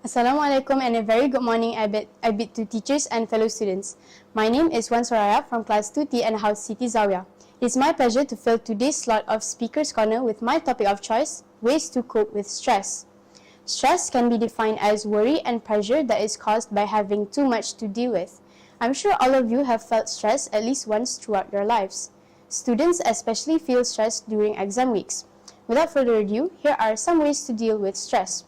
Assalamu alaikum and a very good morning I bid to teachers and fellow students. My name is Soraya from class 2T and House City Zawiya. It is my pleasure to fill today's slot of Speaker's Corner with my topic of choice, ways to cope with stress. Stress can be defined as worry and pressure that is caused by having too much to deal with. I'm sure all of you have felt stress at least once throughout your lives. Students especially feel stressed during exam weeks. Without further ado, here are some ways to deal with stress.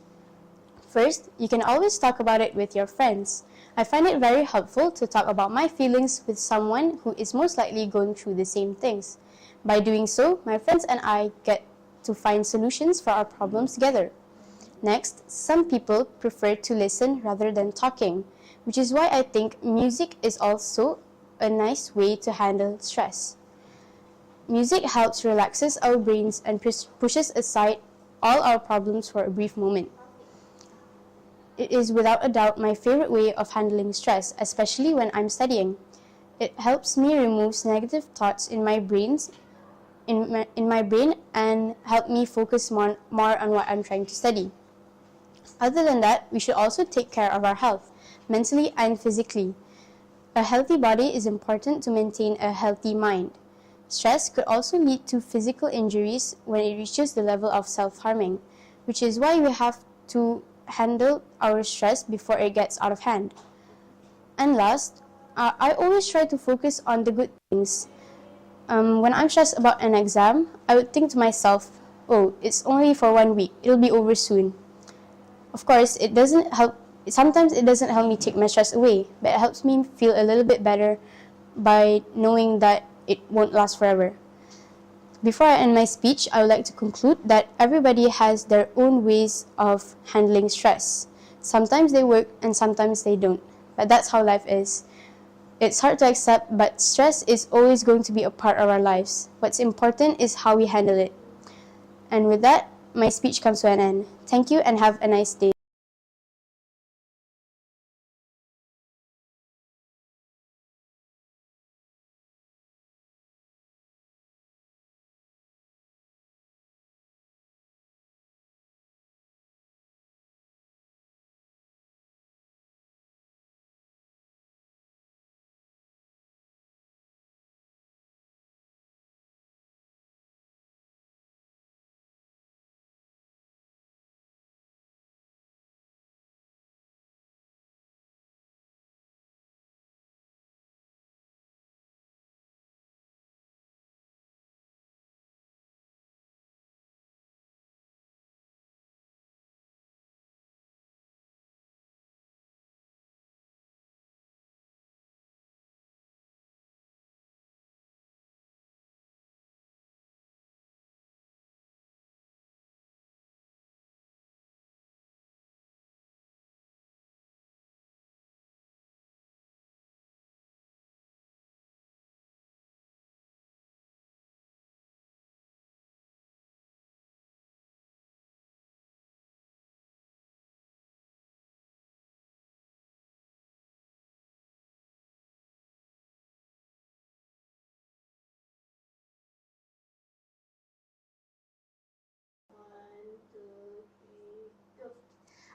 First, you can always talk about it with your friends. I find it very helpful to talk about my feelings with someone who is most likely going through the same things. By doing so, my friends and I get to find solutions for our problems together. Next, some people prefer to listen rather than talking, which is why I think music is also a nice way to handle stress. Music helps relaxes our brains and pushes aside all our problems for a brief moment. It is without a doubt my favorite way of handling stress, especially when I'm studying. It helps me remove negative thoughts in my brain and help me focus more on what I'm trying to study. Other than that, we should also take care of our health, mentally and physically. A healthy body is important to maintain a healthy mind. Stress could also lead to physical injuries when it reaches the level of self-harming, which is why we have to handle our stress before it gets out of hand. And last, I always try to focus on the good things. When I'm stressed about an exam, I would think to myself, oh, it's only for 1 week, it'll be over soon. Of course, sometimes it doesn't help me take my stress away, but it helps me feel a little bit better by knowing that it won't last forever. Before I end my speech, I would like to conclude that everybody has their own ways of handling stress. Sometimes they work and sometimes they don't, but that's how life is. It's hard to accept, but stress is always going to be a part of our lives. What's important is how we handle it. And with that, my speech comes to an end. Thank you and have a nice day.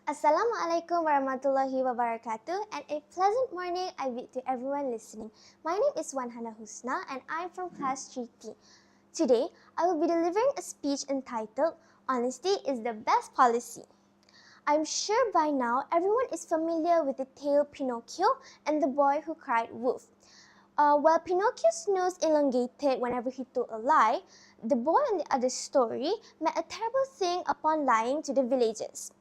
Assalamualaikum warahmatullahi wabarakatuh and a pleasant morning I bid to everyone listening. My name is Hanna Husna and I'm from class 3T. Today, I will be delivering a speech entitled Honesty is the Best Policy. I'm sure by now everyone is familiar with the tale Pinocchio and the boy who cried wolf. While Pinocchio's nose elongated whenever he told a lie, the boy in the other story met a terrible thing upon lying to the villagers.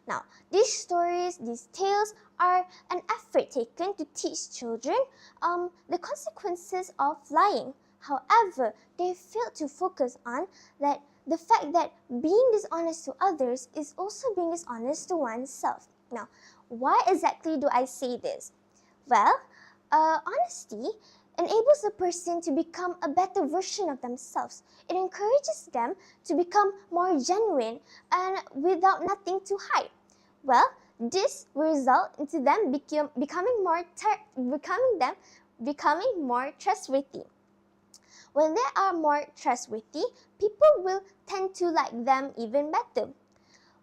Now, these stories, these tales are an effort taken to teach children the consequences of lying. However, they fail to focus on the fact that being dishonest to others is also being dishonest to oneself. Now, why exactly do I say this? Well, honesty enables a person to become a better version of themselves. It encourages them to become more genuine and without nothing to hide. Well, this will result into them becoming more trustworthy. When they are more trustworthy, people will tend to like them even better.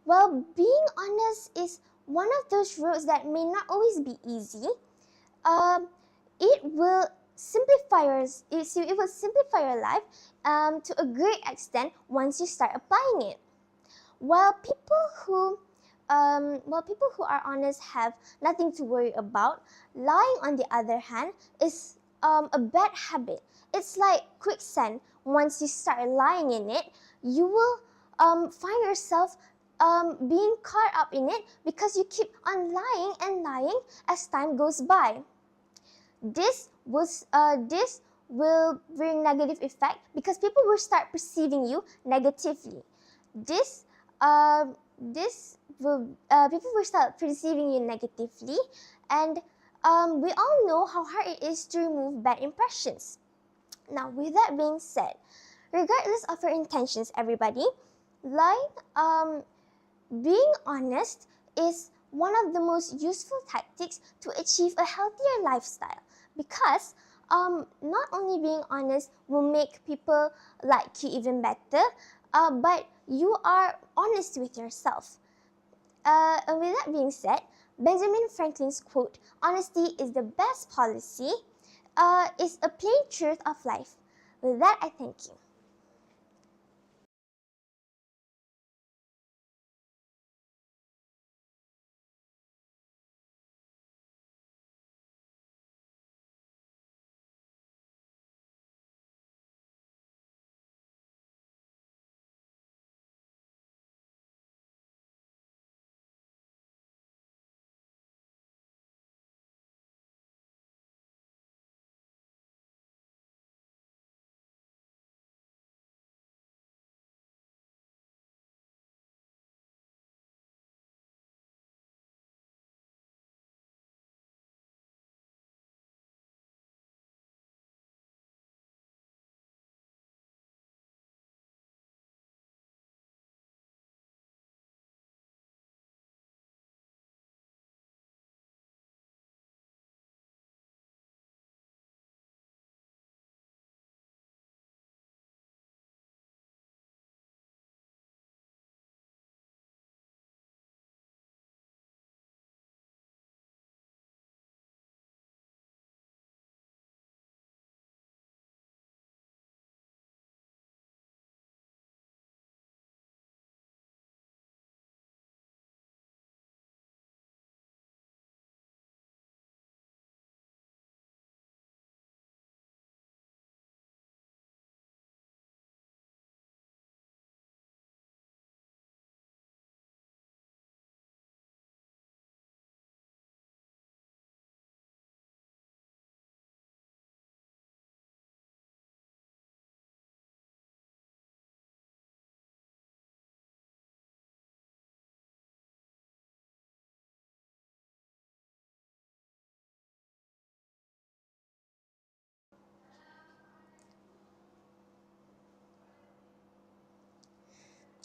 Well, being honest is one of those roads that may not always be easy, it will simplify your life to a great extent once you start applying it. While people who are honest have nothing to worry about, lying on the other hand is a bad habit. It's like quicksand. Once you start lying in it, you will find yourself being caught up in it because you keep on lying and lying as time goes by. This will bring negative effect because people will start perceiving you negatively. People will start perceiving you negatively, and we all know how hard it is to remove bad impressions. Now, with that being said, regardless of your intentions, everybody, being honest is one of the most useful tactics to achieve a healthier lifestyle, because not only being honest will make people like you even better, but you are honest with yourself. And with that being said, Benjamin Franklin's quote, "Honesty is the best policy," is a plain truth of life. With that, I thank you.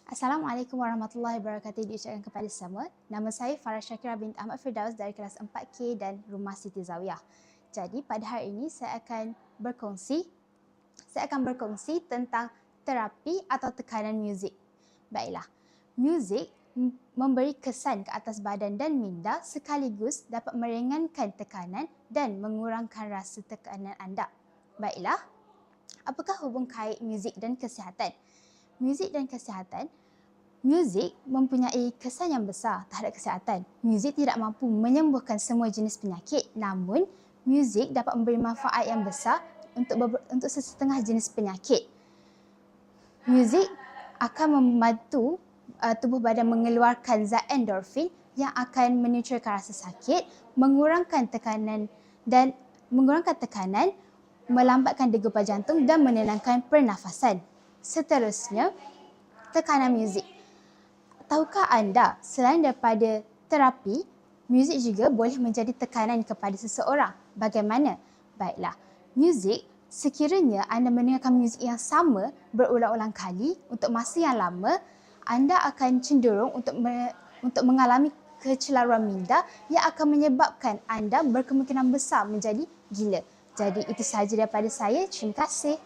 Assalamualaikum warahmatullahi wabarakatuh diucapkan kepada semua. Nama saya Farah Syakira binti Ahmad Firdaus dari kelas 4K dan Rumah Siti Zawiyah. Jadi pada hari ini saya akan berkongsi tentang terapi atau tekanan muzik. Baiklah, muzik memberi kesan ke atas badan dan minda sekaligus dapat meringankan tekanan dan mengurangkan rasa tekanan anda. Baiklah, apakah hubung kait muzik dan kesihatan? Muzik dan kesihatan. Muzik mempunyai kesan yang besar terhadap kesihatan. Muzik tidak mampu menyembuhkan semua jenis penyakit, namun muzik dapat memberi manfaat yang besar untuk sesetengah jenis penyakit. Muzik akan membantu tubuh badan mengeluarkan zat endorfin yang akan menetralkan rasa sakit, mengurangkan tekanan, melambatkan degupan jantung dan menenangkan pernafasan. Seterusnya, tekanan muzik. Tahukah anda, selain daripada terapi, muzik juga boleh menjadi tekanan kepada seseorang. Bagaimana? Baiklah, muzik, sekiranya anda mendengarkan muzik yang sama berulang-ulang kali untuk masa yang lama, anda akan cenderung untuk mengalami kecelaruan minda yang akan menyebabkan anda berkemungkinan besar menjadi gila. Jadi itu sahaja daripada saya. Terima kasih.